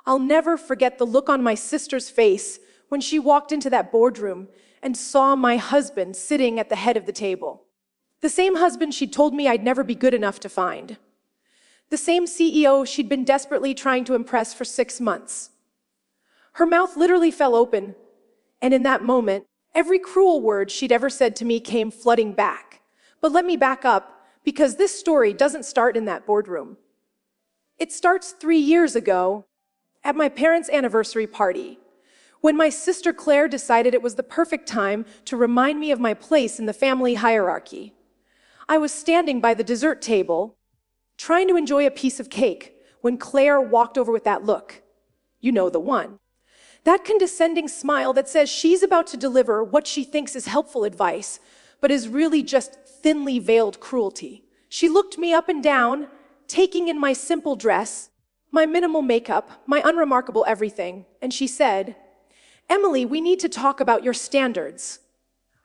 I'll never forget the look on my sister's face when she walked into that boardroom and saw my husband sitting at the head of the table. The same husband she'd told me I'd never be good enough to find. The same CEO she'd been desperately trying to impress for 6 months. Her mouth literally fell open, and in that moment, every cruel word she'd ever said to me came flooding back. But let me back up, because this story doesn't start in that boardroom. It starts 3 years ago, at my parents' anniversary party, when my sister Claire decided it was the perfect time to remind me of my place in the family hierarchy. I was standing by the dessert table, trying to enjoy a piece of cake, when Claire walked over with that look. You know the one. That condescending smile that says she's about to deliver what she thinks is helpful advice, but is really just thinly veiled cruelty. She looked me up and down, taking in my simple dress, my minimal makeup, my unremarkable everything, and she said, "Emily, we need to talk about your standards."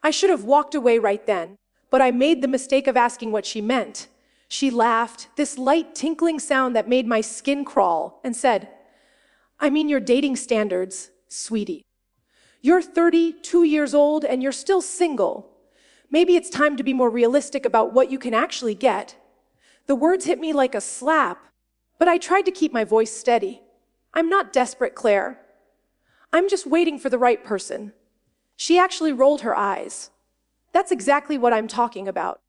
I should have walked away right then, but I made the mistake of asking what she meant. She laughed, this light tinkling sound that made my skin crawl, and said, "I mean your dating standards, sweetie. You're 32 years old and you're still single. Maybe it's time to be more realistic about what you can actually get." The words hit me like a slap, but I tried to keep my voice steady. "I'm not desperate, Claire. I'm just waiting for the right person." She actually rolled her eyes. "That's exactly what I'm talking about.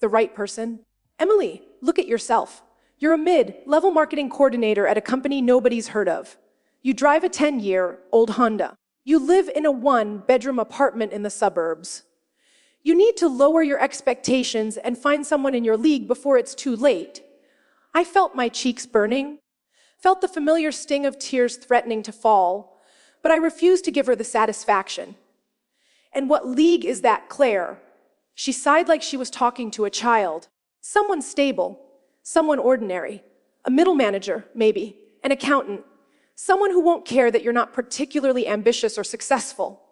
The right person. Emily, look at yourself. You're a mid-level marketing coordinator at a company nobody's heard of. You drive a 10-year-old Honda. You live in a 1-bedroom apartment in the suburbs. You need to lower your expectations and find someone in your league before it's too late." I felt my cheeks burning, felt the familiar sting of tears threatening to fall, but I refused to give her the satisfaction. "And what league is that, Claire?" She sighed like she was talking to a child. "Someone stable, someone ordinary, a middle manager, maybe, an accountant, someone who won't care that you're not particularly ambitious or successful.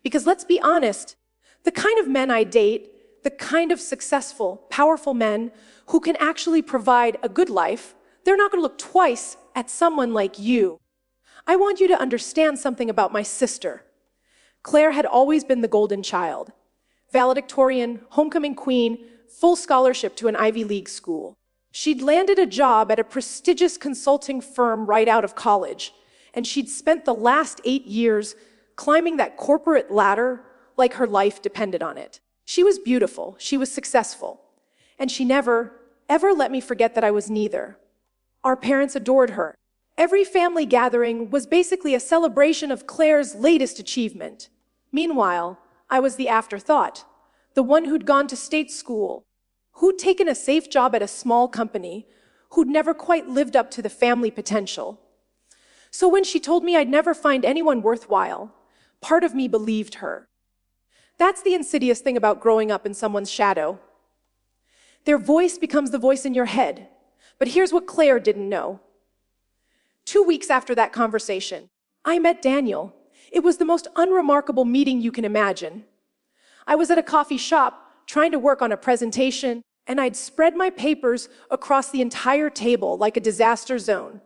Because let's be honest, the kind of men I date, the kind of successful, powerful men who can actually provide a good life, they're not going to look twice at someone like you. I want you to understand something about my sister. Claire had always been the golden child. Valedictorian, homecoming queen, full scholarship to an Ivy League school. She'd landed a job at a prestigious consulting firm right out of college, and she'd spent the last 8 years climbing that corporate ladder like her life depended on it. She was beautiful, she was successful, and she never, ever let me forget that I was neither. Our parents adored her. Every family gathering was basically a celebration of Claire's latest achievement. Meanwhile, I was the afterthought, the one who'd gone to state school, who'd taken a safe job at a small company, who'd never quite lived up to the family potential. So when she told me I'd never find anyone worthwhile, part of me believed her. That's the insidious thing about growing up in someone's shadow. Their voice becomes the voice in your head. But here's what Claire didn't know. 2 weeks after that conversation, I met Daniel. It was the most unremarkable meeting you can imagine. I was at a coffee shop trying to work on a presentation, and I'd spread my papers across the entire table like a disaster zone.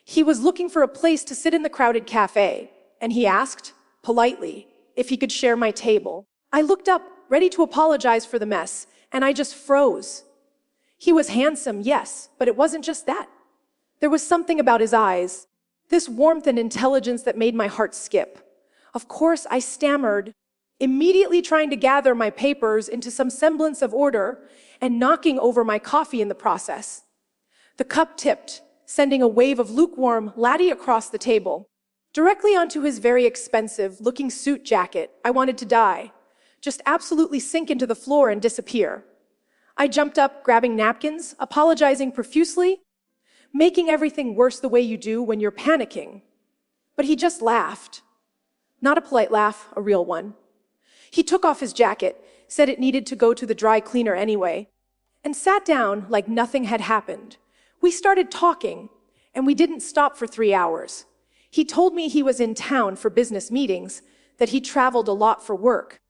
He was looking for a place to sit in the crowded cafe, and he asked, politely, if he could share my table. I looked up, ready to apologize for the mess, and I just froze. He was handsome, yes, but it wasn't just that. There was something about his eyes, this warmth and intelligence that made my heart skip. Of course, I stammered, immediately trying to gather my papers into some semblance of order and knocking over my coffee in the process. The cup tipped, sending a wave of lukewarm latte across the table, directly onto his very expensive-looking suit jacket. I wanted to die, just absolutely sink into the floor and disappear. I jumped up, grabbing napkins, apologizing profusely, making everything worse the way you do when you're panicking. But he just laughed. Not a polite laugh, a real one. He took off his jacket, said it needed to go to the dry cleaner anyway, and sat down like nothing had happened. We started talking, and we didn't stop for 3 hours. He told me he was in town for business meetings, that he traveled a lot for work,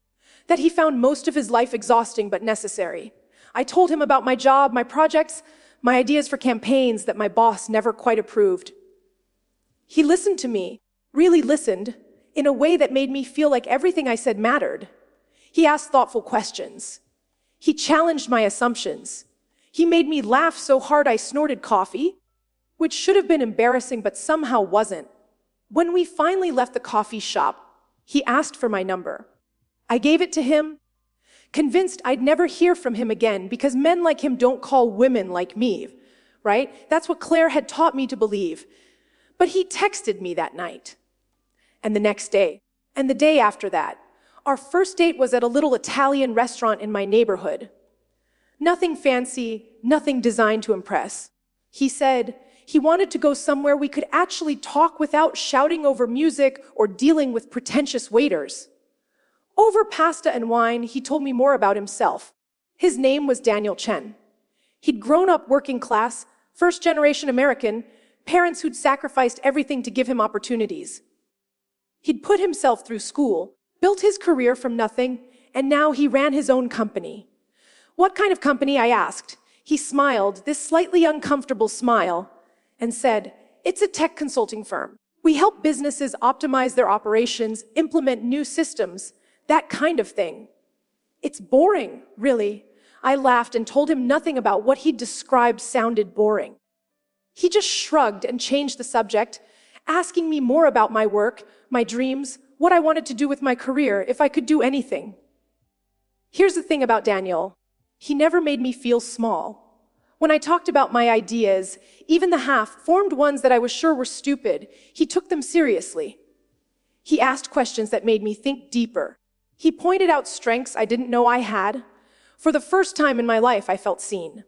that he found most of his life exhausting but necessary. I told him about my job, my projects, my ideas for campaigns that my boss never quite approved. He listened to me, really listened, in a way that made me feel like everything I said mattered. He asked thoughtful questions. He challenged my assumptions. He made me laugh so hard I snorted coffee, which should have been embarrassing but somehow wasn't. When we finally left the coffee shop, he asked for my number. I gave it to him, convinced I'd never hear from him again because men like him don't call women like me, right? That's what Claire had taught me to believe. But he texted me that night, and the next day, and the day after that. Our first date was at a little Italian restaurant in my neighborhood. Nothing fancy, nothing designed to impress. He said he wanted to go somewhere we could actually talk without shouting over music or dealing with pretentious waiters. Over pasta and wine, he told me more about himself. His name was Daniel Chen. He'd grown up working class, first-generation American, parents who'd sacrificed everything to give him opportunities. He'd put himself through school, built his career from nothing, and now he ran his own company. What kind of company, I asked. He smiled, this slightly uncomfortable smile, and said, "It's a tech consulting firm. We help businesses optimize their operations, implement new systems, that kind of thing." "It's boring, really." I laughed and told him nothing about what he'd described sounded boring. He just shrugged and changed the subject, asking me more about my work, my dreams, what I wanted to do with my career, if I could do anything. Here's the thing about Daniel. He never made me feel small. When I talked about my ideas, even the half-formed ones that I was sure were stupid, he took them seriously. He asked questions that made me think deeper. He pointed out strengths I didn't know I had. For the first time in my life, I felt seen.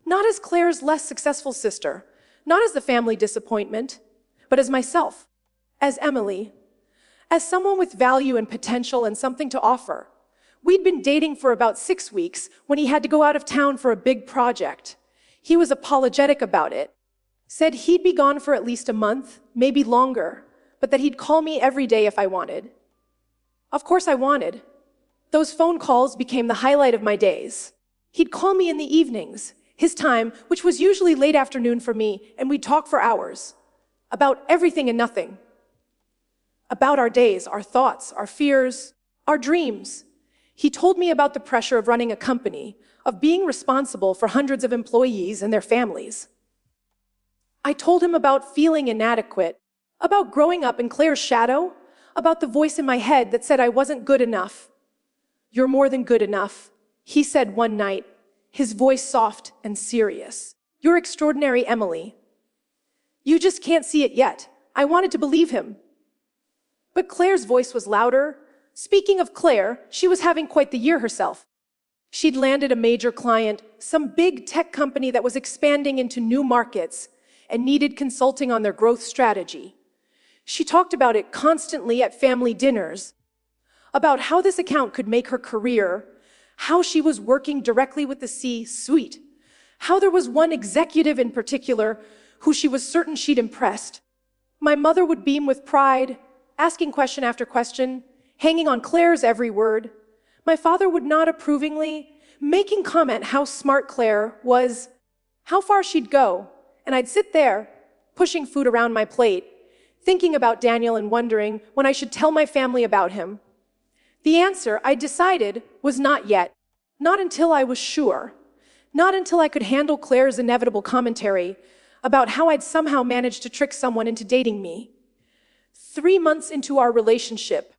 Not as Claire's less successful sister, not as the family disappointment, but as myself, as Emily, as someone with value and potential and something to offer. We'd been dating for about 6 weeks when he had to go out of town for a big project. He was apologetic about it, said he'd be gone for at least a month, maybe longer, but that he'd call me every day if I wanted. Of course I wanted. Those phone calls became the highlight of my days. He'd call me in the evenings, his time, which was usually late afternoon for me, and we'd talk for hours. About everything and nothing. About our days, our thoughts, our fears, our dreams. He told me about the pressure of running a company, of being responsible for hundreds of employees and their families. I told him about feeling inadequate, about growing up in Claire's shadow, about the voice in my head that said I wasn't good enough. "You're more than good enough," he said one night, his voice soft and serious. "You're extraordinary, Emily. You just can't see it yet." I wanted to believe him. But Claire's voice was louder. Speaking of Claire, she was having quite the year herself. She'd landed a major client, some big tech company that was expanding into new markets and needed consulting on their growth strategy. She talked about it constantly at family dinners, about how this account could make her career, how she was working directly with the C-suite, how there was one executive in particular who she was certain she'd impressed. My mother would beam with pride, asking question after question, hanging on Claire's every word. My father would nod approvingly, making comment how smart Claire was, how far she'd go, and I'd sit there, pushing food around my plate, thinking about Daniel and wondering when I should tell my family about him. The answer, I decided, was not yet. Not until I was sure. Not until I could handle Claire's inevitable commentary about how I'd somehow managed to trick someone into dating me. 3 months into our relationship,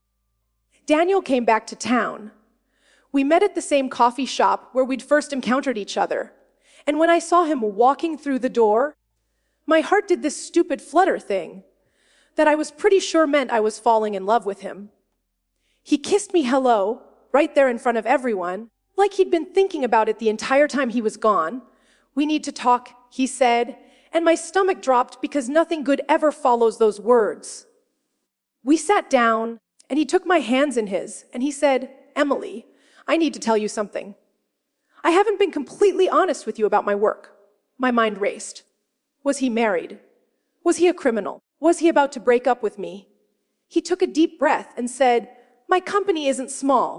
Daniel came back to town. We met at the same coffee shop where we'd first encountered each other. And when I saw him walking through the door, my heart did this stupid flutter thing that I was pretty sure meant I was falling in love with him. He kissed me hello, right there in front of everyone, like he'd been thinking about it the entire time he was gone. "We need to talk," he said, and my stomach dropped because nothing good ever follows those words. We sat down, and he took my hands in his, and he said, "Emily, I need to tell you something. I haven't been completely honest with you about my work." My mind raced. Was he married? Was he a criminal? Was he about to break up with me? He took a deep breath and said, "My company isn't small.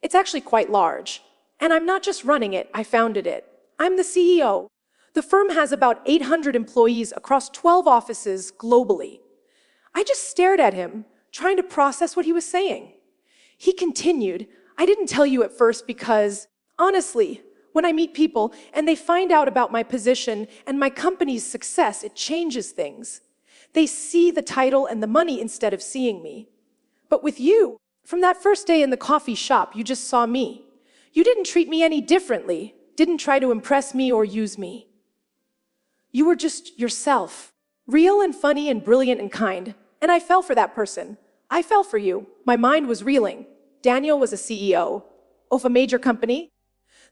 It's actually quite large. And I'm not just running it, I founded it. I'm the CEO. The firm has about 800 employees across 12 offices globally. I just stared at him, trying to process what he was saying. He continued, I didn't tell you at first because, honestly, when I meet people and they find out about my position and my company's success, it changes things. They see the title and the money instead of seeing me. But with you, from that first day in the coffee shop, you just saw me. You didn't treat me any differently, didn't try to impress me or use me. You were just yourself, real and funny and brilliant and kind. And I fell for that person. I fell for you. My mind was reeling. Daniel was a CEO of a major company.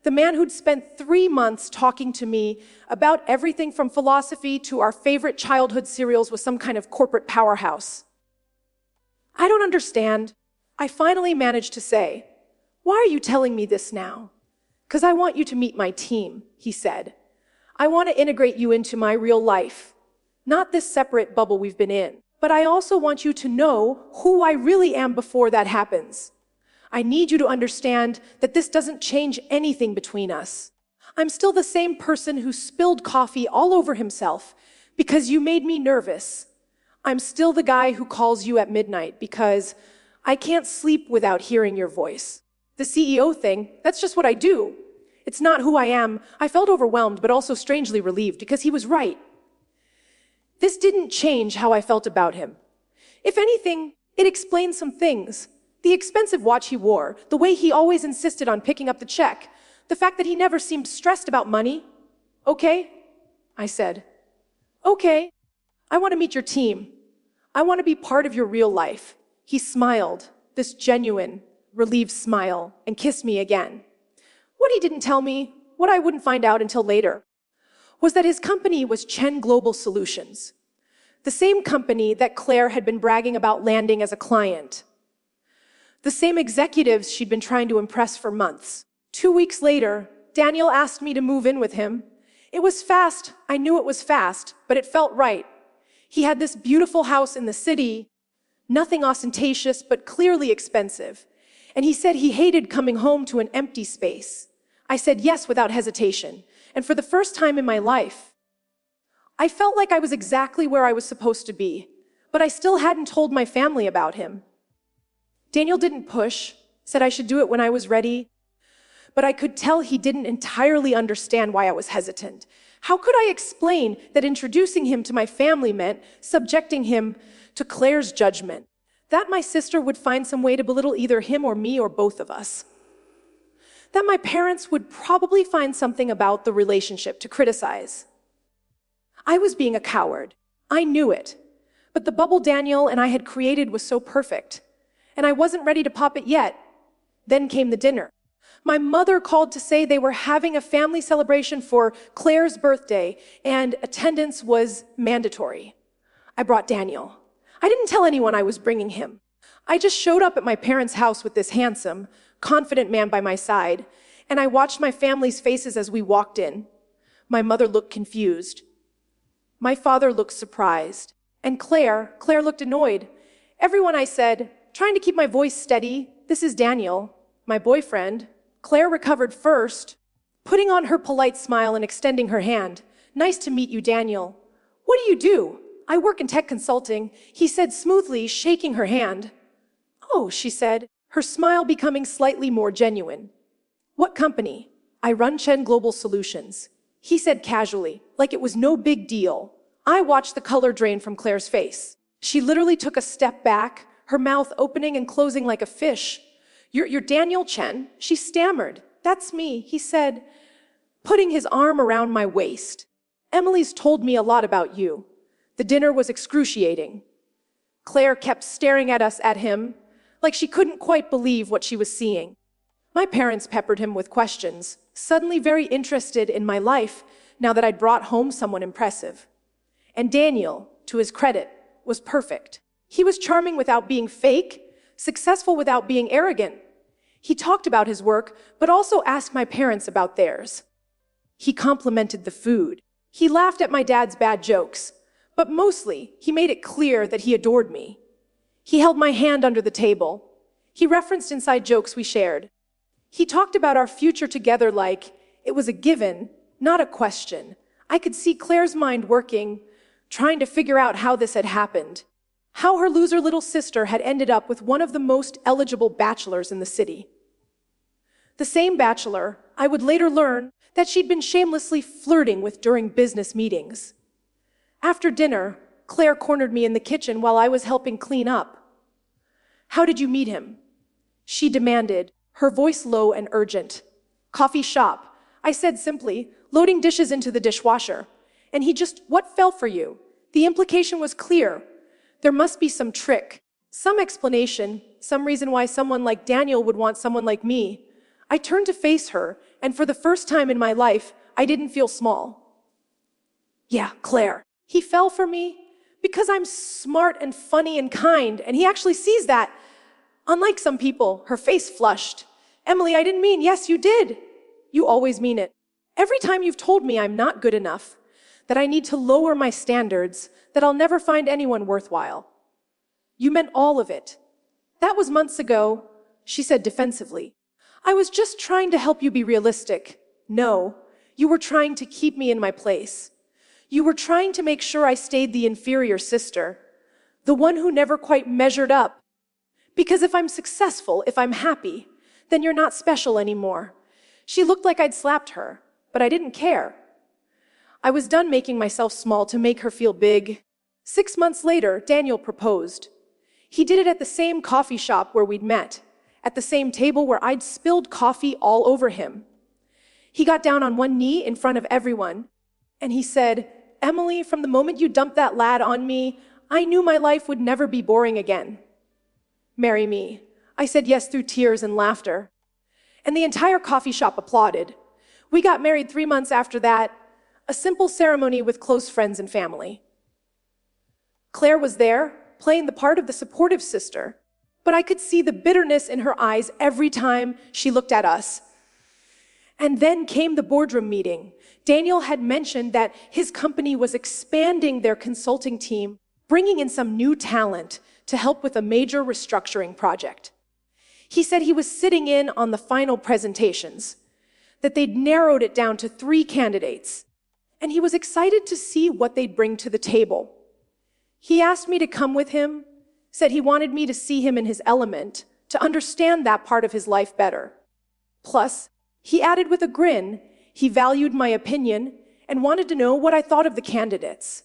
The man who'd spent 3 months talking to me about everything from philosophy to our favorite childhood cereals was some kind of corporate powerhouse. I don't understand. I finally managed to say, why are you telling me this now? Because I want you to meet my team, he said. I want to integrate you into my real life. Not this separate bubble we've been in, but I also want you to know who I really am before that happens. I need you to understand that this doesn't change anything between us. I'm still the same person who spilled coffee all over himself because you made me nervous. I'm still the guy who calls you at midnight because I can't sleep without hearing your voice. The CEO thing, that's just what I do. It's not who I am. I felt overwhelmed, but also strangely relieved because he was right. This didn't change how I felt about him. If anything, it explained some things. The expensive watch he wore, the way he always insisted on picking up the check, the fact that he never seemed stressed about money. Okay, I said. Okay, I want to meet your team. I want to be part of your real life. He smiled, this genuine, relieved smile, and kissed me again. What he didn't tell me, what I wouldn't find out until later, was that his company was Chen Global Solutions, the same company that Claire had been bragging about landing as a client. The same executives she'd been trying to impress for months. 2 weeks later, Daniel asked me to move in with him. It was fast. I knew it was fast, but it felt right. He had this beautiful house in the city, nothing ostentatious, but clearly expensive. And he said he hated coming home to an empty space. I said yes without hesitation. And for the first time in my life, I felt like I was exactly where I was supposed to be, but I still hadn't told my family about him. Daniel didn't push, said I should do it when I was ready, but I could tell he didn't entirely understand why I was hesitant. How could I explain that introducing him to my family meant subjecting him to Claire's judgment? That my sister would find some way to belittle either him or me or both of us. That my parents would probably find something about the relationship to criticize. I was being a coward. I knew it. But the bubble Daniel and I had created was so perfect. And I wasn't ready to pop it yet. Then came the dinner. My mother called to say they were having a family celebration for Claire's birthday, and attendance was mandatory. I brought Daniel. I didn't tell anyone I was bringing him. I just showed up at my parents' house with this handsome, confident man by my side, and I watched my family's faces as we walked in. My mother looked confused. My father looked surprised. And Claire looked annoyed. Everyone, I said, trying to keep my voice steady, this is Daniel, my boyfriend. Claire recovered first, putting on her polite smile and extending her hand. Nice to meet you, Daniel. What do you do? I work in tech consulting, he said smoothly, shaking her hand. Oh, she said, her smile becoming slightly more genuine. What company? I run Chen Global Solutions. He said casually, like it was no big deal. I watched the color drain from Claire's face. She literally took a step back, her mouth opening and closing like a fish. You're Daniel Chen? She stammered. That's me, he said, putting his arm around my waist. Emily's told me a lot about you. The dinner was excruciating. Claire kept staring at him, like she couldn't quite believe what she was seeing. My parents peppered him with questions, suddenly very interested in my life now that I'd brought home someone impressive. And Daniel, to his credit, was perfect. He was charming without being fake, successful without being arrogant. He talked about his work, but also asked my parents about theirs. He complimented the food. He laughed at my dad's bad jokes, but mostly he made it clear that he adored me. He held my hand under the table. He referenced inside jokes we shared. He talked about our future together like it was a given, not a question. I could see Claire's mind working, trying to figure out how this had happened. How her loser little sister had ended up with one of the most eligible bachelors in the city. The same bachelor I would later learn that she'd been shamelessly flirting with during business meetings. After dinner, Claire cornered me in the kitchen while I was helping clean up. "How did you meet him?" she demanded, her voice low and urgent. "Coffee shop," I said simply, loading dishes into the dishwasher. "And he just, what fell for you?" The implication was clear. There must be some trick, some explanation, some reason why someone like Daniel would want someone like me. I turned to face her, and for the first time in my life, I didn't feel small. "Yeah, Claire. He fell for me because I'm smart and funny and kind, and he actually sees that." Unlike some people, her face flushed. "Emily, I didn't mean, yes, you did. You always mean it. Every time you've told me I'm not good enough, that I need to lower my standards, that I'll never find anyone worthwhile. You meant all of it." "That was months ago," she said defensively. "I was just trying to help you be realistic." "No, you were trying to keep me in my place. You were trying to make sure I stayed the inferior sister, the one who never quite measured up. Because if I'm successful, if I'm happy, then you're not special anymore." She looked like I'd slapped her, but I didn't care. I was done making myself small to make her feel big. 6 months later, Daniel proposed. He did it at the same coffee shop where we'd met, at the same table where I'd spilled coffee all over him. He got down on one knee in front of everyone, and he said, "Emily, from the moment you dumped that lad on me, I knew my life would never be boring again. Marry me." I said yes through tears and laughter. And the entire coffee shop applauded. We got married 3 months after that, a simple ceremony with close friends and family. Claire was there, playing the part of the supportive sister, but I could see the bitterness in her eyes every time she looked at us. And then came the boardroom meeting. Daniel had mentioned that his company was expanding their consulting team, bringing in some new talent to help with a major restructuring project. He said he was sitting in on the final presentations, that they'd narrowed it down to 3 candidates, and he was excited to see what they'd bring to the table. He asked me to come with him, said he wanted me to see him in his element, to understand that part of his life better. Plus, he added with a grin, he valued my opinion and wanted to know what I thought of the candidates.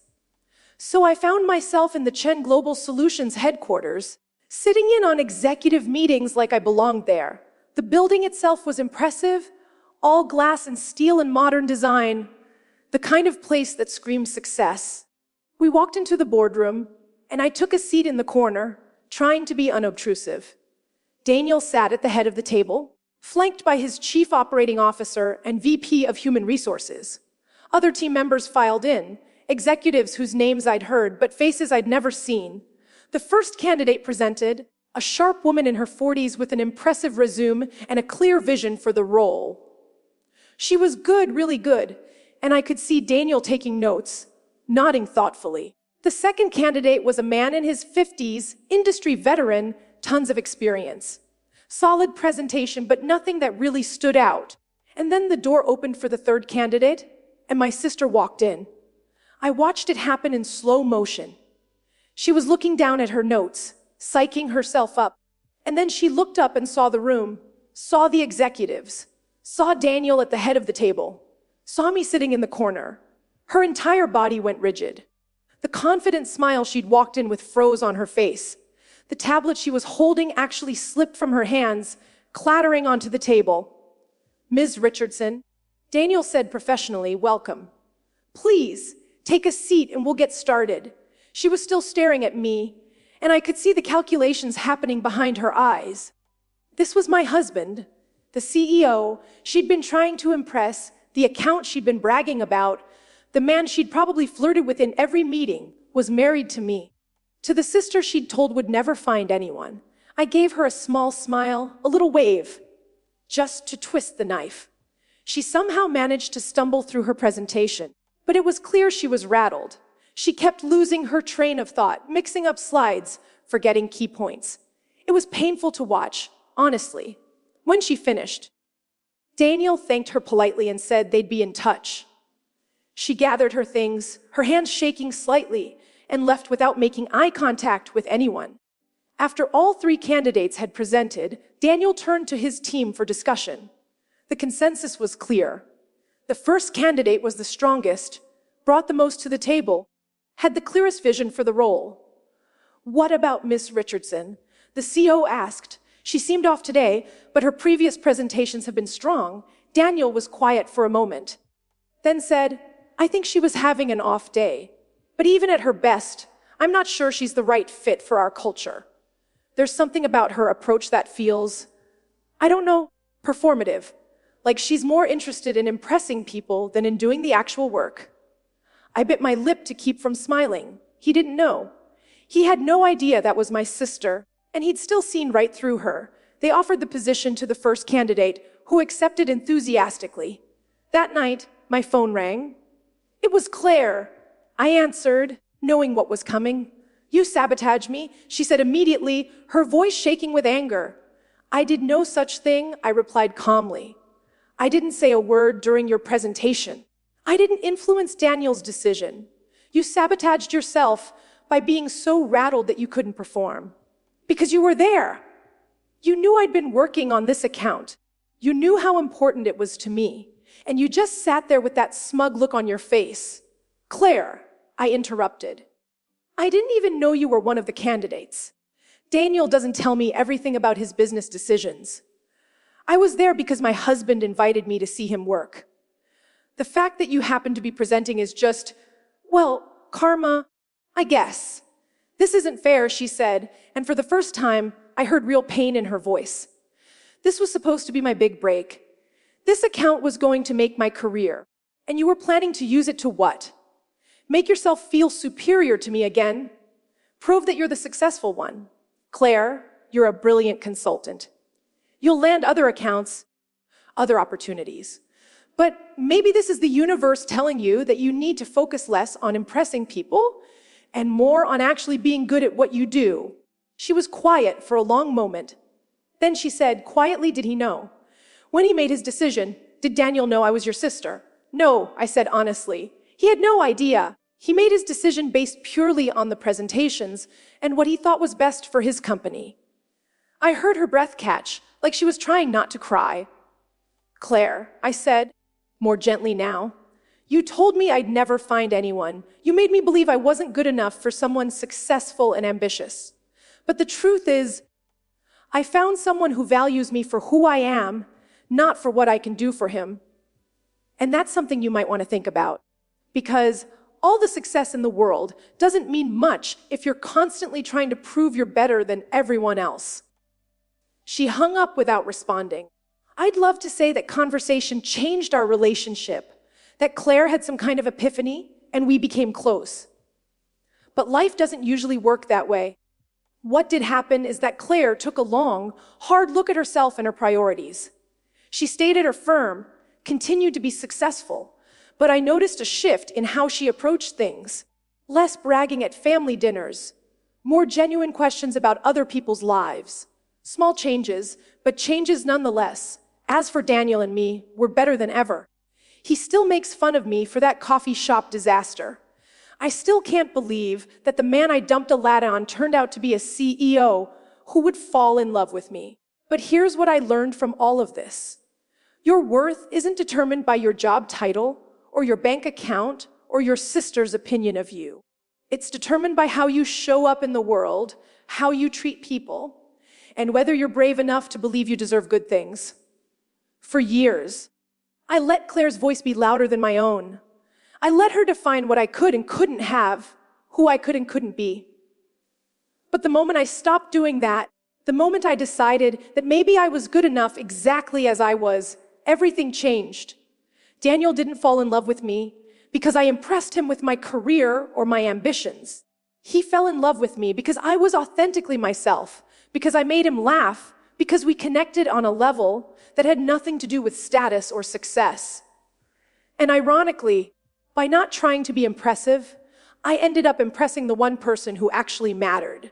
So I found myself in the Chen Global Solutions headquarters, sitting in on executive meetings like I belonged there. The building itself was impressive, all glass and steel and modern design, the kind of place that screams success. We walked into the boardroom, and I took a seat in the corner, trying to be unobtrusive. Daniel sat at the head of the table, flanked by his chief operating officer and VP of human resources. Other team members filed in, executives whose names I'd heard, but faces I'd never seen. The first candidate presented, a sharp woman in her 40s with an impressive resume and a clear vision for the role. She was good, really good, and I could see Daniel taking notes, nodding thoughtfully. The second candidate was a man in his 50s, industry veteran, tons of experience. Solid presentation, but nothing that really stood out. And then the door opened for the third candidate, and my sister walked in. I watched it happen in slow motion. She was looking down at her notes, psyching herself up. And then she looked up and saw the room, saw the executives, saw Daniel at the head of the table, saw me sitting in the corner. Her entire body went rigid. The confident smile she'd walked in with froze on her face. The tablet she was holding actually slipped from her hands, clattering onto the table. "Ms. Richardson," Daniel said professionally, "welcome. Please, take a seat and we'll get started." She was still staring at me, and I could see the calculations happening behind her eyes. This was my husband, the CEO she'd been trying to impress, the account she'd been bragging about, the man she'd probably flirted with in every meeting, was married to me. To the sister she'd told would never find anyone, I gave her a small smile, a little wave, just to twist the knife. She somehow managed to stumble through her presentation, but it was clear she was rattled. She kept losing her train of thought, mixing up slides, forgetting key points. It was painful to watch, honestly. When she finished, Daniel thanked her politely and said they'd be in touch. She gathered her things, her hands shaking slightly, and left without making eye contact with anyone. After all three candidates had presented, Daniel turned to his team for discussion. The consensus was clear. The first candidate was the strongest, brought the most to the table, had the clearest vision for the role. "What about Miss Richardson?" the CO asked. "She seemed off today, but her previous presentations have been strong." Daniel was quiet for a moment, then said, "I think she was having an off day. But even at her best, I'm not sure she's the right fit for our culture. There's something about her approach that feels, I don't know, performative. Like she's more interested in impressing people than in doing the actual work." I bit my lip to keep from smiling. He didn't know. He had no idea that was my sister, and he'd still seen right through her. They offered the position to the first candidate, who accepted enthusiastically. That night, my phone rang. It was Claire. I answered, knowing what was coming. "You sabotage me," she said immediately, her voice shaking with anger. "I did no such thing," I replied calmly. "I didn't say a word during your presentation. I didn't influence Daniel's decision. You sabotaged yourself by being so rattled that you couldn't perform. Because you were there. You knew I'd been working on this account. You knew how important it was to me. And you just sat there with that smug look on your face." "Claire," I interrupted. "I didn't even know you were one of the candidates. Daniel doesn't tell me everything about his business decisions. I was there because my husband invited me to see him work. The fact that you happen to be presenting is just, well, karma, I guess." "This isn't fair," she said, and for the first time, I heard real pain in her voice. "This was supposed to be my big break. This account was going to make my career, and you were planning to use it to what? Make yourself feel superior to me again? Prove that you're the successful one. Claire, you're a brilliant consultant. You'll land other accounts, other opportunities. But maybe this is the universe telling you that you need to focus less on impressing people and more on actually being good at what you do." She was quiet for a long moment. Then she said, quietly, "Did he know? When he made his decision, did Daniel know I was your sister?" "No," I said honestly. "He had no idea. He made his decision based purely on the presentations and what he thought was best for his company." I heard her breath catch, like she was trying not to cry. "Claire," I said, more gently now, "you told me I'd never find anyone. You made me believe I wasn't good enough for someone successful and ambitious. But the truth is, I found someone who values me for who I am, not for what I can do for him. And that's something you might want to think about. Because all the success in the world doesn't mean much if you're constantly trying to prove you're better than everyone else." She hung up without responding. I'd love to say that conversation changed our relationship, that Claire had some kind of epiphany and we became close. But life doesn't usually work that way. What did happen is that Claire took a long, hard look at herself and her priorities. She stayed at her firm, continued to be successful, but I noticed a shift in how she approached things. Less bragging at family dinners, more genuine questions about other people's lives. Small changes, but changes nonetheless. As for Daniel and me, we're better than ever. He still makes fun of me for that coffee shop disaster. I still can't believe that the man I dumped a lad on turned out to be a CEO who would fall in love with me. But here's what I learned from all of this. Your worth isn't determined by your job title or your bank account or your sister's opinion of you. It's determined by how you show up in the world, how you treat people, and whether you're brave enough to believe you deserve good things. For years, I let Claire's voice be louder than my own. I let her define what I could and couldn't have, who I could and couldn't be. But the moment I stopped doing that, the moment I decided that maybe I was good enough exactly as I was, everything changed. Daniel didn't fall in love with me because I impressed him with my career or my ambitions. He fell in love with me because I was authentically myself, because I made him laugh, because we connected on a level that had nothing to do with status or success. And ironically, by not trying to be impressive, I ended up impressing the one person who actually mattered.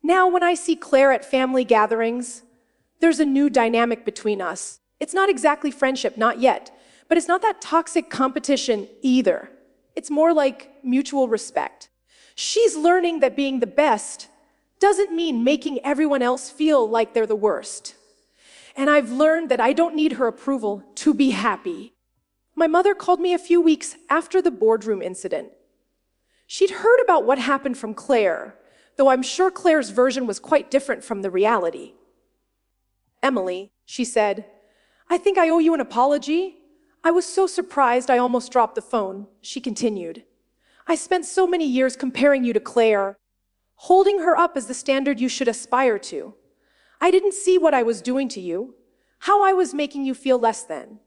Now, when I see Claire at family gatherings, there's a new dynamic between us. It's not exactly friendship, not yet, But it's not that toxic competition either. It's more like mutual respect. She's learning that being the best doesn't mean making everyone else feel like they're the worst. And I've learned that I don't need her approval to be happy. My mother called me a few weeks after the boardroom incident. She'd heard about what happened from Claire, though I'm sure Claire's version was quite different from the reality. "Emily," she said, "I think I owe you an apology. I was so surprised I almost dropped the phone," she continued. "I spent so many years comparing you to Claire, holding her up as the standard you should aspire to. I didn't see what I was doing to you, how I was making you feel less than.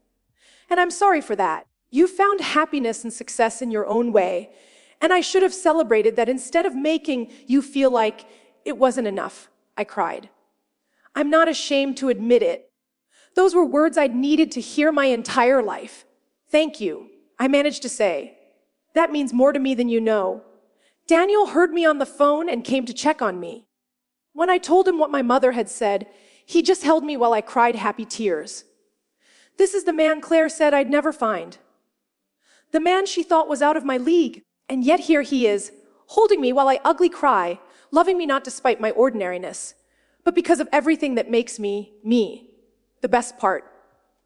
And I'm sorry for that. You found happiness and success in your own way, and I should have celebrated that instead of making you feel like it wasn't enough," I cried. "I'm not ashamed to admit it. Those were words I'd needed to hear my entire life. Thank you," I managed to say. "That means more to me than you know. Daniel heard me on the phone and came to check on me. When I told him what my mother had said, he just held me while I cried happy tears. This is the man Claire said I'd never find. The man she thought was out of my league, and yet here he is, holding me while I ugly cry, loving me not despite my ordinariness, but because of everything that makes me, me. The best part.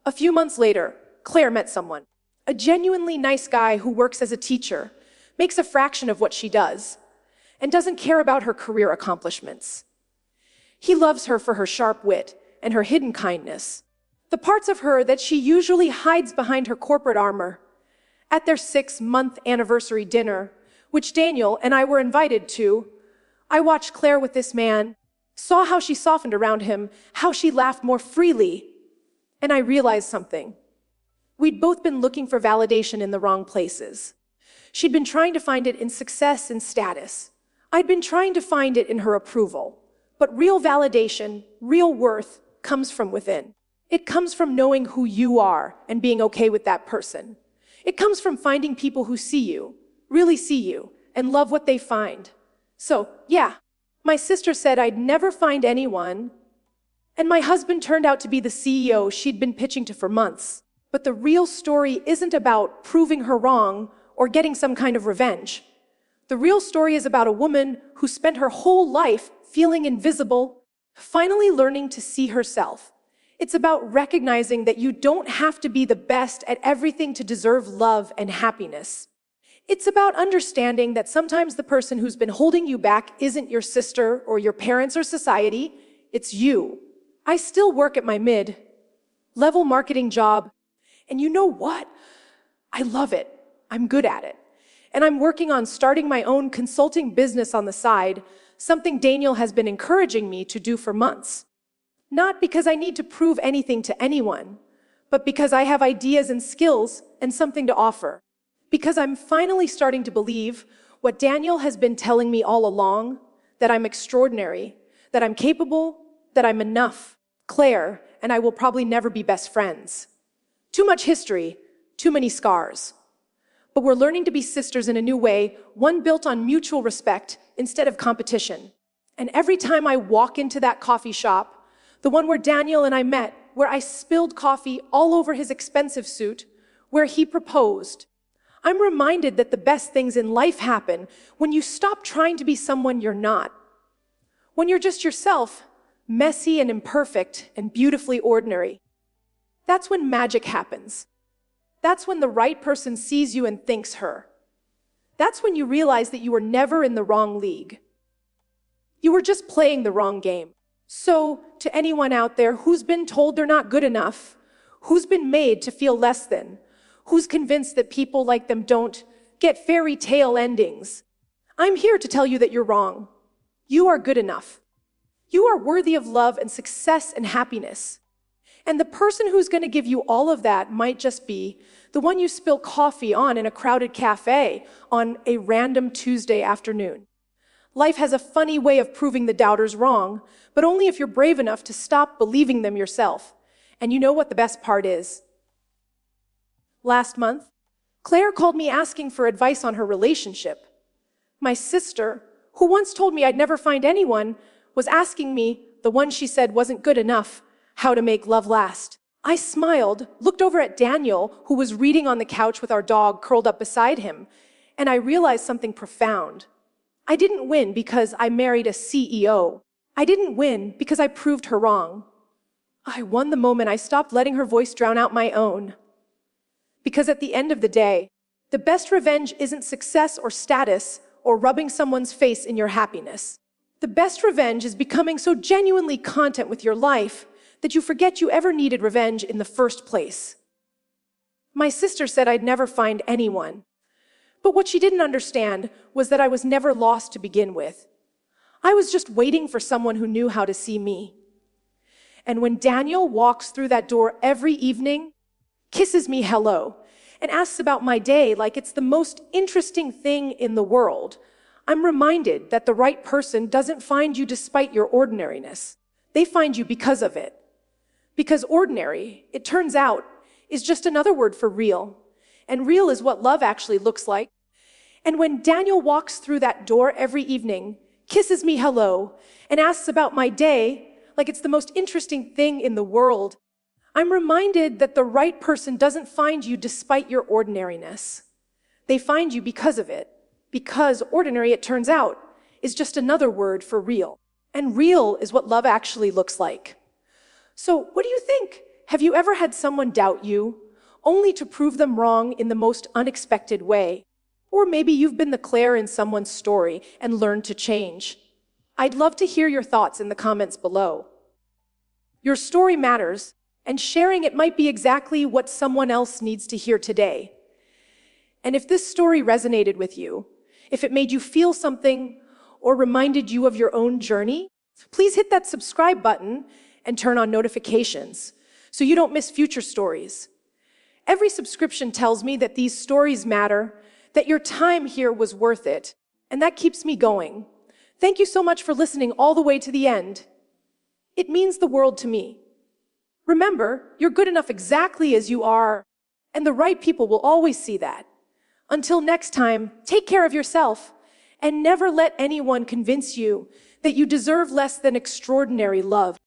A few months later, Claire met someone, a genuinely nice guy who works as a teacher, makes a fraction of what she does, and doesn't care about her career accomplishments. He loves her for her sharp wit and her hidden kindness, the parts of her that she usually hides behind her corporate armor. At their 6-month anniversary dinner, which Daniel and I were invited to, I watched Claire with this man, saw how she softened around him, how she laughed more freely, and I realized something. We'd both been looking for validation in the wrong places. She'd been trying to find it in success and status. I'd been trying to find it in her approval. But real validation, real worth, comes from within. It comes from knowing who you are and being okay with that person. It comes from finding people who see you, really see you, and love what they find. So, yeah, my sister said I'd never find anyone, and my husband turned out to be the CEO she'd been pitching to for months. But the real story isn't about proving her wrong or getting some kind of revenge. The real story is about a woman who spent her whole life feeling invisible, finally learning to see herself. It's about recognizing that you don't have to be the best at everything to deserve love and happiness. It's about understanding that sometimes the person who's been holding you back isn't your sister or your parents or society, it's you. I still work at my mid-level marketing job, and you know what? I love it. I'm good at it. And I'm working on starting my own consulting business on the side, something Daniel has been encouraging me to do for months. Not because I need to prove anything to anyone, but because I have ideas and skills and something to offer. Because I'm finally starting to believe what Daniel has been telling me all along, that I'm extraordinary, that I'm capable, that I'm enough. Claire and I will probably never be best friends. Too much history, too many scars. But we're learning to be sisters in a new way, one built on mutual respect instead of competition. And every time I walk into that coffee shop, the one where Daniel and I met, where I spilled coffee all over his expensive suit, where he proposed, I'm reminded that the best things in life happen when you stop trying to be someone you're not. When you're just yourself, messy and imperfect and beautifully ordinary. That's when magic happens. That's when the right person sees you and thinks her. That's when you realize that you were never in the wrong league. You were just playing the wrong game. So, to anyone out there who's been told they're not good enough, who's been made to feel less than, who's convinced that people like them don't get fairy tale endings, I'm here to tell you that you're wrong. You are good enough. You are worthy of love and success and happiness. And the person who's going to give you all of that might just be the one you spill coffee on in a crowded cafe on a random Tuesday afternoon. Life has a funny way of proving the doubters wrong, but only if you're brave enough to stop believing them yourself. And you know what the best part is? Last month, Claire called me asking for advice on her relationship. My sister, who once told me I'd never find anyone, was asking me, the one she said wasn't good enough, how to make love last. I smiled, looked over at Daniel, who was reading on the couch with our dog curled up beside him, and I realized something profound. I didn't win because I married a CEO. I didn't win because I proved her wrong. I won the moment I stopped letting her voice drown out my own. Because at the end of the day, the best revenge isn't success or status or rubbing someone's face in your happiness. The best revenge is becoming so genuinely content with your life that you forget you ever needed revenge in the first place. My sister said I'd never find anyone. But what she didn't understand was that I was never lost to begin with. I was just waiting for someone who knew how to see me. And when Daniel walks through that door every evening, kisses me hello, and asks about my day like it's the most interesting thing in the world, I'm reminded that the right person doesn't find you despite your ordinariness. They find you because of it. Because ordinary, it turns out, is just another word for real. And real is what love actually looks like. And when Daniel walks through that door every evening, kisses me hello, and asks about my day like it's the most interesting thing in the world, I'm reminded that the right person doesn't find you despite your ordinariness. They find you because of it. Because ordinary, it turns out, is just another word for real. And real is what love actually looks like. So what do you think? Have you ever had someone doubt you, only to prove them wrong in the most unexpected way? Or maybe you've been the Claire in someone's story and learned to change. I'd love to hear your thoughts in the comments below. Your story matters, and sharing it might be exactly what someone else needs to hear today. And if this story resonated with you, if it made you feel something or reminded you of your own journey, please hit that subscribe button and turn on notifications so you don't miss future stories. Every subscription tells me that these stories matter, that your time here was worth it, and that keeps me going. Thank you so much for listening all the way to the end. It means the world to me. Remember, you're good enough exactly as you are, and the right people will always see that. Until next time, take care of yourself, and never let anyone convince you that you deserve less than extraordinary love.